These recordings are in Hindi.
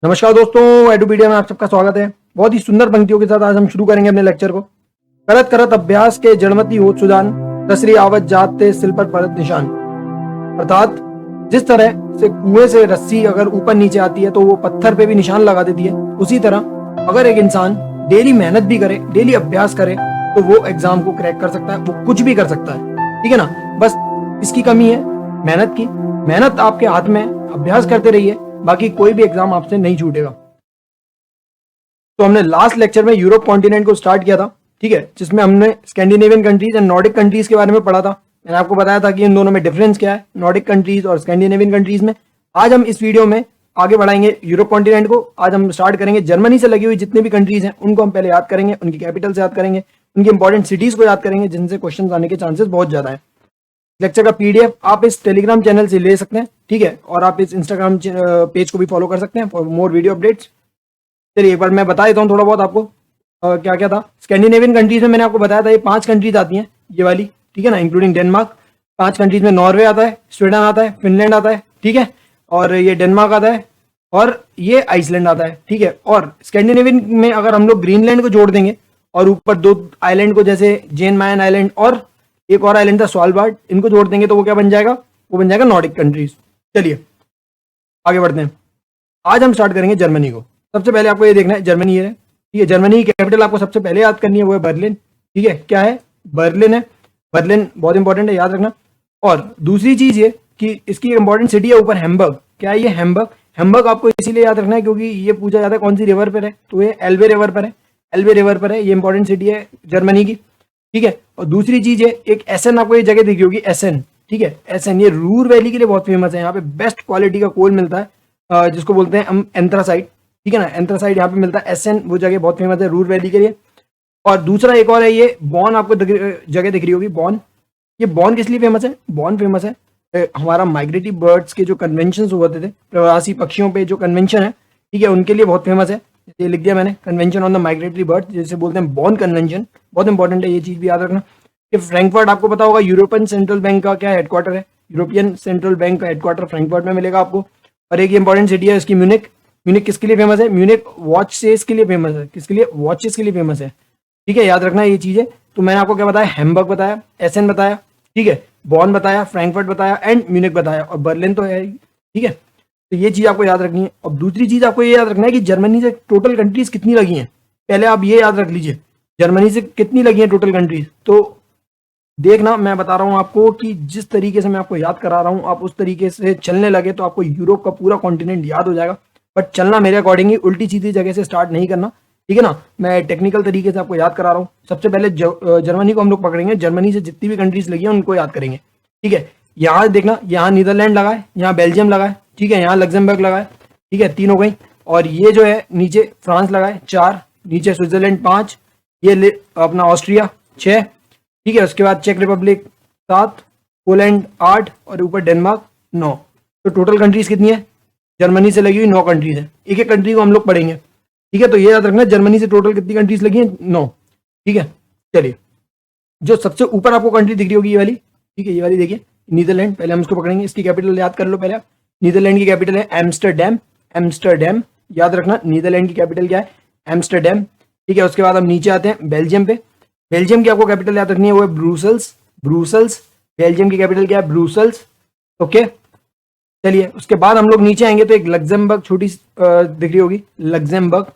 नमस्कार दोस्तों, एडुपीडिया में आप सबका स्वागत है। बहुत ही सुंदर पंक्तियों के साथ आज हम शुरू करेंगे अपने लेक्चर को। करत करत अभ्यास के जड़मती होत सुजान, रसरी आवत जात ते सिल पर परत निशान। अर्थात जिस तरह से कुएं से रस्सी अगर ऊपर नीचे आती है तो वो पत्थर पे भी निशान लगा देती है, उसी तरह अगर एक इंसान डेली मेहनत भी करे, डेली अभ्यास करे तो वो एग्जाम को क्रैक कर सकता है, वो कुछ भी कर सकता है। ठीक है ना। बस इसकी कमी है मेहनत की। मेहनत आपके हाथ में, अभ्यास करते रहिए, बाकी कोई भी एग्जाम आपसे नहीं छूटेगा। तो हमने लास्ट लेक्चर में यूरोप कॉन्टिनेंट को स्टार्ट किया था, ठीक है, जिसमें हमने Scandinavian countries and Nordic countries के बारे में पढ़ा था। मैंने आपको बताया था कि इन दोनों में डिफरेंस क्या है, नॉर्डिक कंट्रीज और स्कैंडिनेवियन कंट्रीज में। आज हम इस वीडियो में आगे बढ़ाएंगे यूरोप कॉन्टिनेंट को। आज हम स्टार्ट करेंगे जर्मनी से लगी हुई जितनी भी कंट्रीज हैं उनको हम पहले याद करेंगे, उनकी कैपिटल से याद करेंगे, उनकी इंपॉर्टेंट सिटीज को याद करेंगे जिनसे क्वेश्चन आने के चांसेस बहुत ज्यादा है। लेक्चर का पीडीएफ आप इस टेलीग्राम चैनल से ले सकते हैं, ठीक है, और आप इस इंस्टाग्राम पेज को भी फॉलो कर सकते हैं फॉर मोर वीडियो अपडेट्स। चलिए एक बार मैं बता देता हूँ थोड़ा बहुत आपको क्या क्या था। स्कैंडिनेवियन कंट्रीज में मैंने आपको बताया था ये 5 कंट्रीज आती हैं, ये वाली, ठीक है ना, इंक्लूडिंग डेनमार्क। 5 कंट्रीज में नॉर्वे आता है, स्वीडन आता है, फिनलैंड आता है, ठीक है, और ये डेनमार्क आता है, और ये आइसलैंड आता है, ठीक है। और स्कैंडिनेवियन में अगर हम लोग ग्रीनलैंड को जोड़ देंगे और ऊपर 2 आइलैंड को, जैसे जेन मायन आइलैंड और एक और आइलैंड था स्वालबार्ड, इनको जोड़ देंगे तो वो क्या बन जाएगा, वो बन जाएगा नॉर्डिक कंट्रीज। चलिए आगे बढ़ते हैं। आज हम स्टार्ट करेंगे जर्मनी को। सबसे पहले आपको ये देखना है जर्मनी है, ठीक है। जर्मनी की कैपिटल आपको सबसे पहले याद करनी है, वो है बर्लिन, ठीक है। क्या है, बर्लिन है। बर्लिन बहुत इंपॉर्टेंट है, याद रखना। और दूसरी चीज ये कि इसकी इंपॉर्टेंट सिटी है ऊपर हैम्बर्ग। क्या है ये, हैम्बर्ग। हैम्बर्ग आपको इसीलिए याद रखना है क्योंकि ये पूछा जाता है कौन सी रिवर पर है, तो ये एल्बे रिवर पर है। एल्बे रिवर पर है, ये इंपॉर्टेंट सिटी है जर्मनी की, ठीक है। और दूसरी चीज है, एक एसन आपको ये जगह दिखी होगी, एसन, ठीक है। एसन ये रूर वैली के लिए बहुत फेमस है। यहाँ पे बेस्ट क्वालिटी का कोल मिलता है जिसको बोलते हैं हम एंथ्रासाइट, ठीक है ना। एंथ्रासाइट यहाँ पे मिलता है। एसन वो जगह बहुत फेमस है रूर वैली के लिए। और दूसरा एक और है, ये बॉन आपको जगह दिख रही होगी, बॉन। ये बॉन किस लिए फेमस है, बॉन फेमस है हमारा माइग्रेटरी बर्ड्स के जो कन्वेंशन होते थे, प्रवासी पक्षियों पे जो कन्वेंशन है, ठीक है, उनके लिए बहुत फेमस है। ये लिख दिया मैंने, convention on the migratory birds, जिसे बोलते हैं बॉन कन्वेंशन। बहुत इंपॉर्टेंट है, ये चीज भी याद रखना। कि फ्रैंकफर्ट आपको पता होगा यूरोपियन सेंट्रल बैंक का क्या हेडक्वार्टर है, यूरोपियन सेंट्रल बैंक का हेडक्वार्टर फ्रैंकफर्ट में मिलेगा आपको। और एक इंपॉर्टेंट सिटी है इसकी म्यूनिक। म्यूनिक किसके लिए फेमस है, म्यूनिक वॉचेस के लिए फेमस है। किसके लिए, वॉचेस के लिए फेमस है, ठीक है, याद रखना ये चीजें। तो मैंने आपको क्या बताया, हैम्बर्ग बताया, एसन बताया, ठीक है, बॉन बताया, फ्रैंकफर्ट बताया एंड म्यूनिक बताया, और बर्लिन तो है, ठीक है। तो ये चीज आपको याद रखनी है। और दूसरी चीज आपको ये याद रखना है कि जर्मनी से टोटल कंट्रीज कितनी लगी हैं। पहले आप ये याद रख लीजिए, जर्मनी से कितनी लगी हैं टोटल कंट्रीज। तो देखना, मैं बता रहा हूं आपको कि जिस तरीके से मैं आपको याद करा रहा हूं, आप उस तरीके से चलने लगे तो आपको यूरोप का पूरा कॉन्टिनेंट याद हो जाएगा। बट चलना मेरे अकॉर्डिंग ही, उल्टी सीधी जगह से स्टार्ट नहीं करना, ठीक है ना। मैं टेक्निकल तरीके से आपको याद करा रहा हूँ। सबसे पहले जर्मनी को हम लोग पकड़ेंगे, जर्मनी से जितनी भी कंट्रीज लगी हैं उनको याद करेंगे, ठीक है। यहाँ देखना, यहाँ नीदरलैंड लगा है, यहाँ बेल्जियम लगा है, ठीक है, यहाँ लग्जमबर्ग लगा है, ठीक है, 3 हो गई। और ये जो है नीचे फ्रांस लगा है 4, नीचे स्विट्जरलैंड 5, ये अपना ऑस्ट्रिया 6, ठीक है। उसके बाद चेक रिपब्लिक 7, पोलैंड 8 और ऊपर डेनमार्क 9। तो टोटल कंट्रीज कितनी है, जर्मनी से लगी हुई 9 कंट्रीज है। एक एक कंट्री को हम लोग पढ़ेंगे, ठीक है। तो ये याद रखना, जर्मनी से टोटल कितनी कंट्रीज लगी हैं, 9, ठीक है। चलिए, जो सबसे ऊपर आपको कंट्री दिख रही होगी ये वाली, ठीक है, ये वाली देखिए, नीदरलैंड। पहले हम इसको पकड़ेंगे, इसकी कैपिटल याद कर लो पहले। नीदरलैंड की कैपिटल है एम्स्टरडैम, एम्स्टरडैम याद रखना। नीदरलैंड की कैपिटल क्या है, एम्स्टरडैम, ठीक है। उसके बाद हम नीचे आते हैं बेल्जियम पे। बेल्जियम की आपको कैपिटल याद रखनी है, वो है ब्रूसल्स, ब्रूसल्स। बेल्जियम की कैपिटल क्या है, ब्रूसल्स, ओके। चलिए उसके बाद हम लोग नीचे आएंगे तो एक लग्जमबर्ग छोटी दिख रही होगी, लग्जमबर्ग।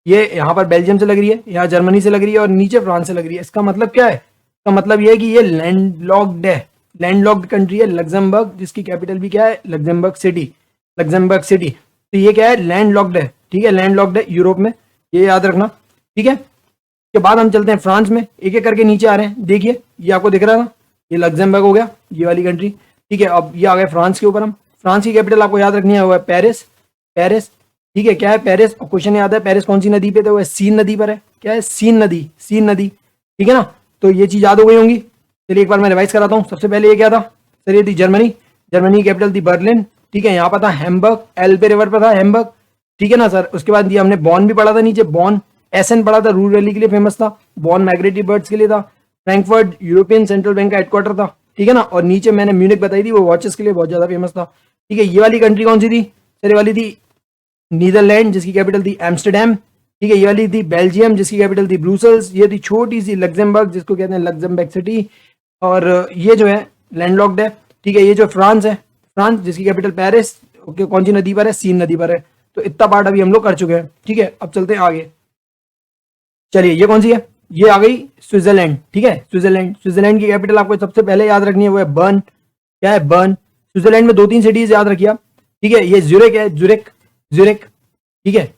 ये यहाँ पर बेल्जियम से लग रही है, यहाँ जर्मनी से लग रही है और नीचे फ्रांस से लग रही है। इसका मतलब क्या है, इसका मतलब ये है कि ये लैंडलॉक्ड है, लैंडलॉक्ड कंट्री है लग्जमबर्ग, जिसकी कैपिटल भी क्या है, लग्जमबर्ग सिटी, लग्जमबर्ग सिटी। तो ये क्या है, लैंडलॉक्ड है, ठीक है, लैंडलॉक्ड है यूरोप में, ये याद रखना, ठीक है। के बाद हम चलते हैं फ्रांस में, एक एक करके नीचे आ रहे हैं। देखिए ये आपको दिख रहा था, ये लग्जमबर्ग हो गया, ये वाली कंट्री, ठीक है। अब ये आ गए फ्रांस के ऊपर हम। फ्रांस की कैपिटल आपको याद रखनी है, वो है पेरिस, पेरिस, ठीक है। क्या है, पेरिस। और क्वेश्चन याद है, पेरिस कौन सी नदी पे, तो वो है सीन नदी पर है। क्या है, सीन नदी, सीन नदी, ठीक है ना। तो ये चीज याद हो गई होंगी। चलिए एक बार मैं रिवाइज कराता हूँ। सबसे पहले ये क्या था, सर ये थी जर्मनी, जर्मनी की कैपिटल थी बर्लिन, ठीक है। यहाँ पर था हैम्बर्ग, एल्बे रिवर पर था हैम्बर्ग, ठीक है ना सर। उसके बाद ये हमने बॉन भी पढ़ा था नीचे, बॉन। एसन पढ़ा था, रूर वैली के लिए फेमस था। बॉन माइग्रेटरी बर्ड्स के लिए था। फ्रैंकफर्ट यूरोपियन सेंट्रल बैंक का हेडक्वार्टर था, ठीक है ना। और नीचे मैंने म्यूनिक बताई थी, वो वॉचेस के लिए बहुत ज्यादा फेमस था, ठीक है। ये वाली कंट्री कौन सी थी सर, ये वाली थी नीदरलैंड जिसकी कैपिटल थी एम्स्टरडेम, ठीक है, ये वाली थी बेल्जियम जिसकी कैपिटल थी ब्रूसल्स, ये थी छोटी सी लग्जमबर्ग जिसको कहते हैं लग्जमबर्ग सिटी, और ये जो है लैंडलॉक्ड है, ठीक है। ये जो फ्रांस है, फ्रांस जिसकी कैपिटल पेरिस, ओके, कौन सी नदी पर है, सीन नदी पर है। तो इतना पार्ट अभी हम लोग कर चुके हैं, ठीक है। अब चलते हैं आगे। चलिए ये कौन सी है, ये आ गई स्विट्जरलैंड, ठीक है। स्विट्जरलैंड, स्विट्जरलैंड की कैपिटल आपको सबसे पहले याद रखनी है, वो है बर्न। क्या है, बर्न। स्विट्जरलैंड में 2-3 सिटीज याद रखिए आप, ठीक है। ये ज्यूरिक है, ज्यूरिक, ज्यूरिक, ठीक है।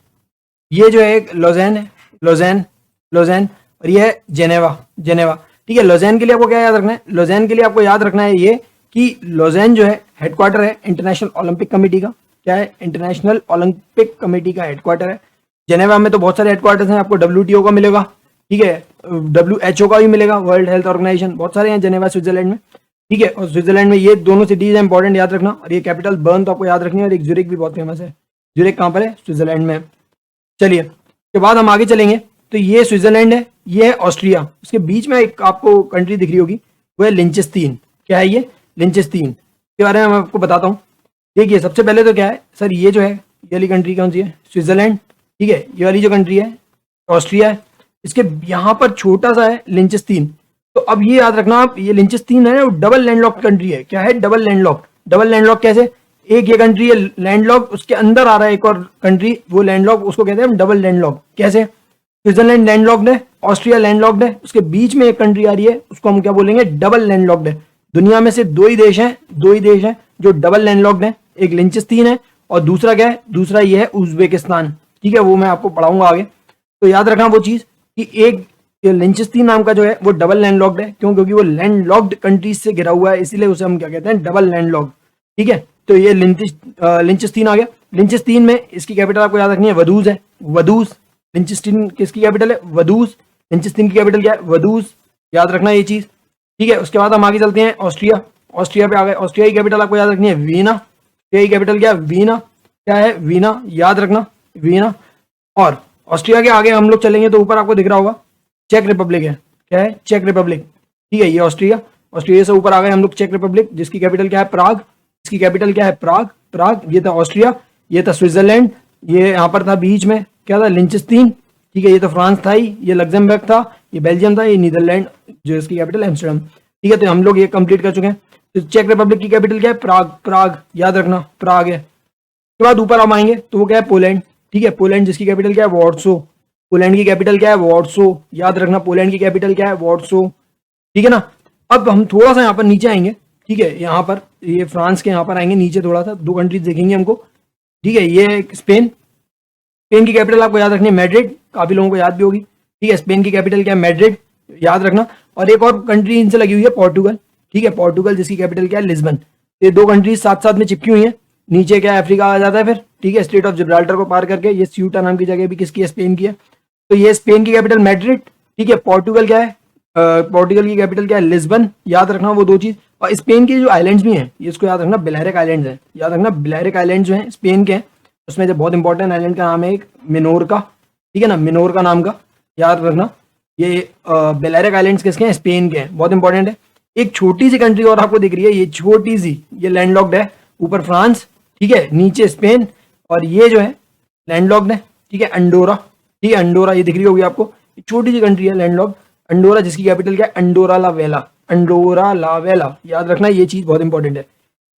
ये जो है एक लोजेन है, लोजेन, लोजेन, और ये है जेनेवा, जेनेवा, ठीक है। लोजेन के लिए आपको क्या याद रखना है, लोजेन के लिए आपको याद रखना है ये कि लोजेन जो है हेडक्वार्टर है इंटरनेशनल ओलंपिक कमेटी का। क्या है, इंटरनेशनल ओलंपिक कमेटी का हेडक्वार्टर है। जेनेवा में तो बहुत सारे हेडक्वार्टर्स हैं, आपको WTO का मिलेगा, ठीक है, WHO का भी मिलेगा, वर्ल्ड हेल्थ ऑर्गेनाइजेशन, बहुत सारे हैं जेनेवा स्विट्जरलैंड में, ठीक है। और स्विट्जरलैंड में ये दोनों सिटीज हैं, इंपॉर्टेंट याद रखना। और ये कैपिटल बर्न तो आपको याद रखनी है, और एक ज्यूरिक भी बहुत फेमस है। ज्यूरिक कहाँ पर है, स्विट्जरलैंड में। चलिए के बाद हम आगे चलेंगे, तो ये स्विट्जरलैंड है, ये है ऑस्ट्रिया, उसके बीच में एक आपको कंट्री दिख रही होगी, वो है लिंचेस्टीन। क्या है ये, लिंचेस्टीन, के बारे में मैं आपको बताता हूँ। देखिए सबसे पहले तो क्या है सर, ये जो है ये वाली कंट्री कौन सी है, स्विट्जरलैंड, ठीक है। ये वाली जो कंट्री है ऑस्ट्रिया है, इसके यहाँ पर छोटा सा है लिंचेस्टीन। तो अब ये याद रखना आप, ये लिंचेस्टीन है वो डबल लैंडलॉक्ड कंट्री है। क्या है, डबल लैंडलॉक्ड। डबल लैंडलॉक्ड कैसे, एक ये कंट्री है लैंडलॉक्ड, उसके अंदर आ रहा है एक और कंट्री, वो लैंडलॉक्ड, उसको कहते हैं हम डबल लैंडलॉक्ड। कैसे, स्विट्जरलैंड लैंडलॉक्ड है, ऑस्ट्रिया लैंडलॉक्ड है, उसके बीच में एक कंट्री आ रही है, उसको हम क्या बोलेंगे, डबल लैंडलॉक्ड है। दुनिया में से दो ही देश हैं जो डबल लैंडलॉक्ड है, एक लिंचेस्टीन है और दूसरा क्या है, दूसरा ये है उज्बेकिस्तान, ठीक है। वो मैं आपको पढ़ाऊंगा आगे। तो याद रखना वो चीज कि एक लिंचेस्टीन नाम का जो है वो डबल लैंडलॉक्ड है, क्यों, क्योंकि वो लैंडलॉक्ड कंट्रीज से घिरा हुआ है, इसीलिए उसे हम क्या कहते हैं, डबल लैंडलॉक्ड, ठीक है। तो ये लिंचेस्टीन आ गया। लिंचेस्टीन में इसकी कैपिटल आपको याद रखनी है, वदूज है, वदूज। लिंचेस्टीन किसकी कैपिटल है, वदूज। लिंचेस्टीन की कैपिटल क्या है, वदूज, याद रखना ये चीज, ठीक है। उसके बाद हम आगे चलते हैं, ऑस्ट्रिया, ऑस्ट्रिया पे आ गए। ऑस्ट्रिया की कैपिटल आपको याद रखनी है, वीना। ऑस्ट्रिया की कैपिटल क्या है, वीना। क्या है, वीना, याद रखना, वीना। और ऑस्ट्रिया के आगे हम लोग चलेंगे तो ऊपर आपको दिख रहा होगा चेक रिपब्लिक है। क्या है, चेक रिपब्लिक, ठीक है। ये ऑस्ट्रिया, ऑस्ट्रिया से ऊपर आ गए हम लोग चेक रिपब्लिक, जिसकी कैपिटल क्या है, प्राग। इसकी कैपिटल क्या है, प्राग, प्राग। ये था ऑस्ट्रिया, ये था स्विट्जरलैंड, ये यहाँ पर था बीच में क्या था, लिंचेस्टीन, ठीक है। ये तो फ्रांस था ही, ये लग्जमबर्ग था, ये बेल्जियम था, ये नीदरलैंड जो इसकी कैपिटल एम्स्टर्डम, ठीक है। तो हम लोग ये कंप्लीट कर चुके हैं। तो चेक रिपब्लिक की कैपिटल क्या है, प्राग, प्राग, याद रखना, प्राग है। उसके बाद ऊपर हम आएंगे तो वो क्या है, पोलैंड, ठीक है। पोलैंड जिसकी कैपिटल क्या है, वॉर्सो। पोलैंड की कैपिटल क्या है, वॉर्सो, याद रखना, पोलैंड की कैपिटल क्या है, वॉर्सो, ठीक है ना। अब हम थोड़ा सा यहाँ पर नीचे आएंगे, ठीक है। यहाँ पर ये फ्रांस के यहाँ पर आएंगे नीचे थोड़ा सा, दो कंट्रीज देखेंगे हमको, ठीक है। ये स्पेन, स्पेन की कैपिटल आपको याद रखनी है, मैड्रिड, काफी लोगों को याद भी होगी, ठीक है। स्पेन की कैपिटल क्या है, मैड्रिड, याद रखना। और एक और कंट्री इनसे लगी हुई है, पोर्टुगल, ठीक है। पोर्टुगल जिसकी कैपिटल क्या है, लिस्बन। ये दो कंट्रीज साथ साथ में चिपकी हुई हैं। नीचे क्या है, अफ्रीका आ जाता है फिर, ठीक है। स्ट्रेट ऑफ जिब्राल्टर को पार करके ये स्यूटा नाम की जगह भी किसकी है, स्पेन की है। तो ये स्पेन की कैपिटल मैड्रिड, ठीक है। पोर्टुगल क्या है, पोर्टुगल की कैपिटल क्या है, लिस्बन, याद रखना वो दो चीज। और स्पेन के जो आइलैंड्स भी हैं, ये इसको याद रखना, बेलेरिक आइलैंड्स हैं, याद रखना, बेलेरिक आइलैंड्स जो हैं स्पेन के हैं। उसमें जो बहुत इंपॉर्टेंट आइलैंड का नाम है एक मिनोरका, ठीक है ना, मिनोरका नाम का, याद रखना। ये बेलेरिक आइलैंड्स किसके हैं, स्पेन के हैं, बहुत इंपॉर्टेंट है। एक छोटी सी कंट्री और आपको दिख रही है, ये छोटी सी, ये लैंडलॉक्ड है, ऊपर फ्रांस, ठीक है, नीचे स्पेन, और ये जो है लैंडलॉक्ड है, ठीक है, अंडोरा, ठीक है। अंडोरा ये दिख रही होगी आपको, छोटी सी कंट्री है लैंडलॉक्ड, अंडोरा, जिसकी कैपिटल क्या है, अंडोरा ला वेला, अंडोरा ला वेला, याद रखना, ये चीज बहुत इंपॉर्टेंट है।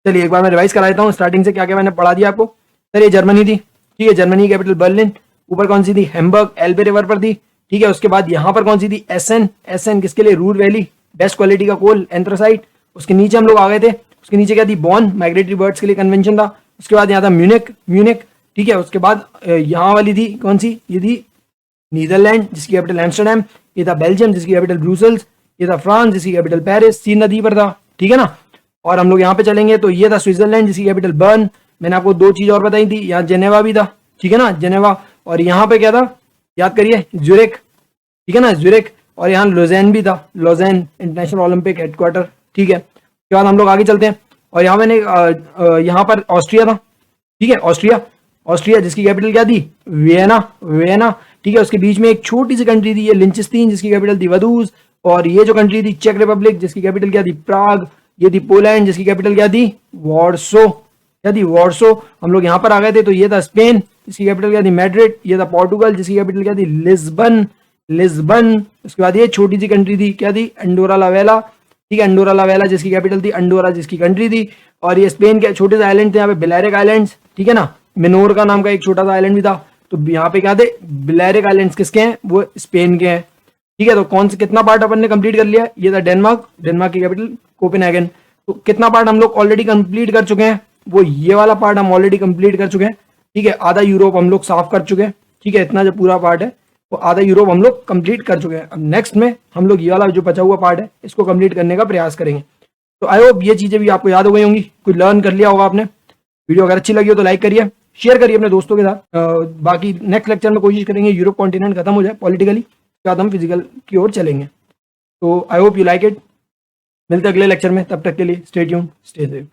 चलिए एक बार मैं रिवाइज करा देता हूँ स्टार्टिंग से क्या क्या मैंने पढ़ा दिया आपको। सर ये जर्मनी थी, ठीक है, जर्मनी की कैपिटल बर्लिन। ऊपर कौन सी थी, हैम्बर्ग, एल्बे रिवर पर थी, ठीक है। उसके बाद यहाँ पर कौन सी थी, एसन, एसन किसके लिए, रूर वैली, बेस्ट क्वालिटी का कोल, एंथ्रासाइट। उसके नीचे हम लोग आ गए थे, उसके नीचे क्या थी, बॉन, माइग्रेटरी बर्ड्स के लिए कन्वेंशन था। उसके बाद यहाँ था म्यूनिक, म्यूनिक, ठीक है। उसके बाद यहाँ वाली थी कौन सी, ये थी नीदरलैंड जिसकी कैपिटल एम्स्टरडेम। ये था बेल्जियम जिसकी कैपिटल ब्रूसल्स। ये था फ्रांस जिसकी कैपिटल पेरिस, सीन नदी पर था, ठीक है ना। और हम लोग यहाँ पे चलेंगे तो ये था स्विट्जरलैंड जिसकी कैपिटल बर्न। मैंने आपको दो चीज और बताई थी, यहाँ जेनेवा भी था, ठीक है ना, जेनेवा। और यहाँ पे क्या था, याद करिए, ज्यूरिक, ठीक है ना, ज्यूरिक। और यहाँ लोजेन भी था, लोजेन इंटरनेशनल ओलंपिक हेडक्वार्टर, ठीक है। उसके बाद हम लोग आगे चलते हैं और यहाँ मैंने यहाँ पर ऑस्ट्रिया था, ठीक है, ऑस्ट्रिया, ऑस्ट्रिया जिसकी कैपिटल क्या थी, वियना, वियना, ठीक है। उसके बीच में एक छोटी सी कंट्री थी, ये लिंचेस्टीन जिसकी कैपिटल थी वदूज। और ये जो कंट्री थी चेक रिपब्लिक जिसकी कैपिटल क्या थी, प्राग। ये थी पोलैंड जिसकी कैपिटल क्या थी, वॉर्सो, क्या थी, वॉर्सो। हम लोग यहाँ पर आ गए थे तो ये था स्पेन, जिसकी कैपिटल क्या थी मैड्रिड, ये था पोर्टुगल जिसकी कैपिटल क्या थी लिस्बन, लिस्बन। उसके बाद ये छोटी सी कंट्री थी, क्या थी, अंडोरा ला वेला, ठीक है, अंडोरा ला वेला जिसकी कैपिटल थी अंडोरा जिसकी कंट्री थी। और ये स्पेन के छोटे से आइलैंड थे यहाँ पे बिलेरिक आइलैंड्स, ठीक है ना, मिनोरका नाम का एक छोटा सा आइलैंड भी था। तो यहाँ पे क्या थे बिलेरिक आइलैंड्स किसके हैं, वो स्पेन के हैं, ठीक है। तो कौन से कितना पार्ट अपन ने कंप्लीट कर लिया, ये था डेनमार्क, डेनमार्क की कैपिटल कोपेनहेगन। तो कितना पार्ट हम लोग ऑलरेडी कंप्लीट कर चुके हैं, वो ये वाला पार्ट हम ऑलरेडी कंप्लीट कर चुके हैं, ठीक है। आधा यूरोप हम लोग साफ कर चुके हैं, ठीक है, इतना जो पूरा पार्ट है वो आधा यूरोप हम लोग कंप्लीट कर चुके हैं। अब नेक्स्ट में हम लोग ये वाला जो बचा हुआ पार्ट है इसको कंप्लीट करने का प्रयास करेंगे। तो आई होप ये चीजें भी आपको याद हो गई होंगी, कुछ लर्न कर लिया होगा आपने। वीडियो अगर अच्छी लगी हो तो लाइक करिए, शेयर करिए अपने दोस्तों के साथ। बाकी नेक्स्ट लेक्चर में कोशिश करेंगे यूरोप कॉन्टिनेंट खत्म हो जाए पॉलिटिकली, उसके बाद हम फिजिकल की ओर चलेंगे। तो I hope you like it. मिलते हैं अगले लेक्चर में, तब तक के लिए स्टे ट्यून्ड, स्टे सेफ।